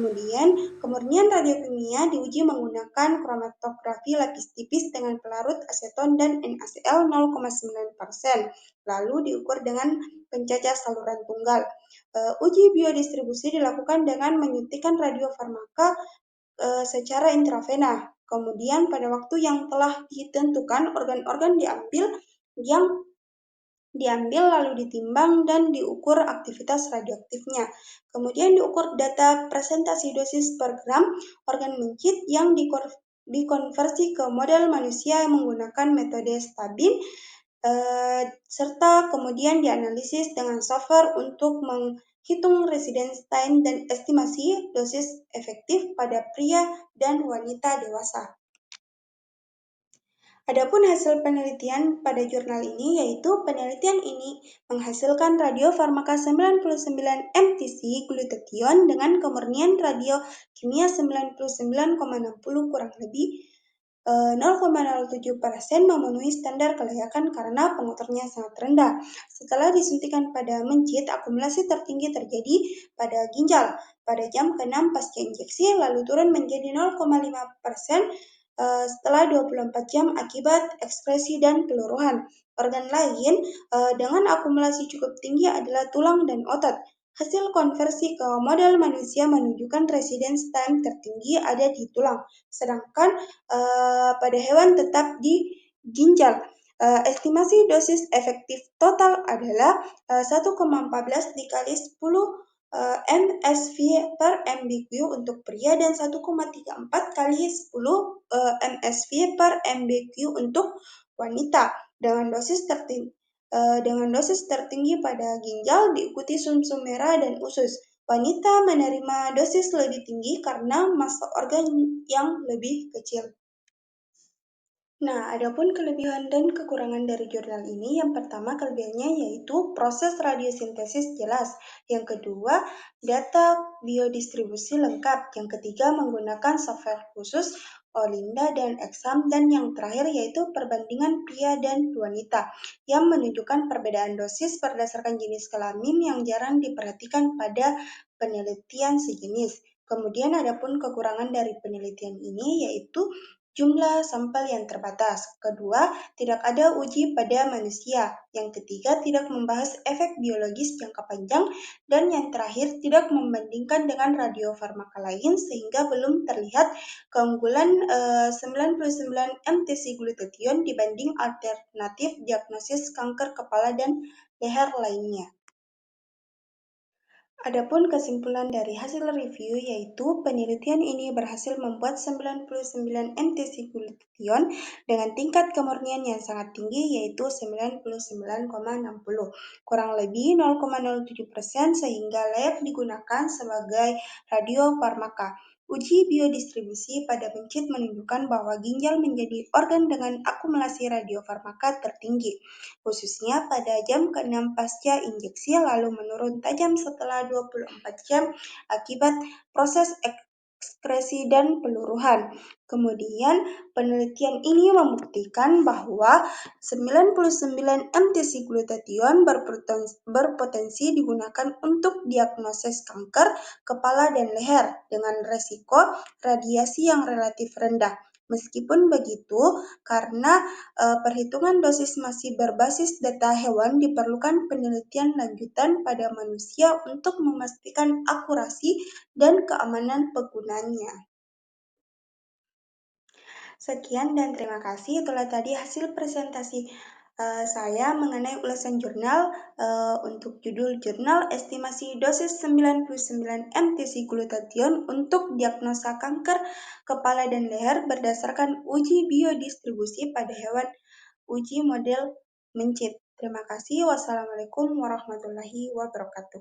Kemudian, kemurnian radiokimia diuji menggunakan kromatografi lapis tipis dengan pelarut aseton dan NaCl 0,9%, lalu diukur dengan pencacah saluran tunggal. Uji biodistribusi dilakukan dengan menyuntikkan radiofarmaka secara intravena. Kemudian pada waktu yang telah ditentukan, organ-organ diambil lalu ditimbang dan diukur aktivitas radioaktifnya. Kemudian diukur data presentasi dosis per gram organ mencit yang dikonversi ke model manusia menggunakan metode Stabin, serta kemudian dianalisis dengan software untuk menghitung residence time dan estimasi dosis efektif pada pria dan wanita dewasa. Adapun hasil penelitian pada jurnal ini yaitu penelitian ini menghasilkan radiofarmaka 99 mtc glutathione dengan kemurnian radiokimia 99,60 kurang lebih 0,07% memenuhi standar kelayakan karena pengukurnya sangat rendah. Setelah disuntikan pada mencit, akumulasi tertinggi terjadi pada ginjal pada jam ke-6 pasca injeksi, lalu turun menjadi 0,5% setelah 24 jam akibat ekskresi dan peluruhan. Organ lain dengan akumulasi cukup tinggi adalah tulang dan otot. Hasil konversi ke model manusia menunjukkan residence time tertinggi ada di tulang, sedangkan pada hewan tetap di ginjal. Estimasi dosis efektif total adalah 1,14 dikali 10 msv per mbq untuk pria dan 1,34 kali 10 msv per mbq untuk wanita dengan dosis tertinggi pada ginjal diikuti sumsum merah dan usus. Wanita menerima dosis lebih tinggi karena massa organ yang lebih kecil. Nah, adapun kelebihan dan kekurangan dari jurnal ini, yang pertama kelebihannya yaitu proses radiosintesis jelas. Yang kedua, data biodistribusi lengkap. Yang ketiga, menggunakan software khusus Olinda dan Exam. Dan yang terakhir yaitu perbandingan pria dan wanita yang menunjukkan perbedaan dosis berdasarkan jenis kelamin yang jarang diperhatikan pada penelitian sejenis. Kemudian adapun kekurangan dari penelitian ini yaitu jumlah sampel yang terbatas. Kedua, tidak ada uji pada manusia. Yang ketiga, tidak membahas efek biologis jangka panjang. Dan yang terakhir, tidak membandingkan dengan radiofarmaka lain sehingga belum terlihat keunggulan 99 mtc glutathione dibanding alternatif diagnosis kanker kepala dan leher lainnya. Adapun kesimpulan dari hasil review yaitu penelitian ini berhasil membuat 99 mtc glutathione dengan tingkat kemurnian yang sangat tinggi yaitu 99,60 kurang lebih 0,07% sehingga layak digunakan sebagai radiofarmaka. Uji biodistribusi pada mencit menunjukkan bahwa ginjal menjadi organ dengan akumulasi radiofarmaka tertinggi, khususnya pada jam ke-6 pasca injeksi lalu menurun tajam setelah 24 jam akibat proses ekskresi dan peluruhan. Kemudian, penelitian ini membuktikan bahwa 99 mtc glutathione berpotensi digunakan untuk diagnosis kanker kepala dan leher dengan resiko radiasi yang relatif rendah. Meskipun begitu, karena perhitungan dosis masih berbasis data hewan, diperlukan penelitian lanjutan pada manusia untuk memastikan akurasi dan keamanan penggunanya. Sekian dan terima kasih. Itulah tadi hasil presentasi saya mengenai ulasan jurnal untuk judul jurnal estimasi dosis 99 mtc glutathione untuk diagnosa kanker kepala dan leher berdasarkan uji biodistribusi pada hewan uji model mencit. Terima kasih. Wassalamualaikum warahmatullahi wabarakatuh.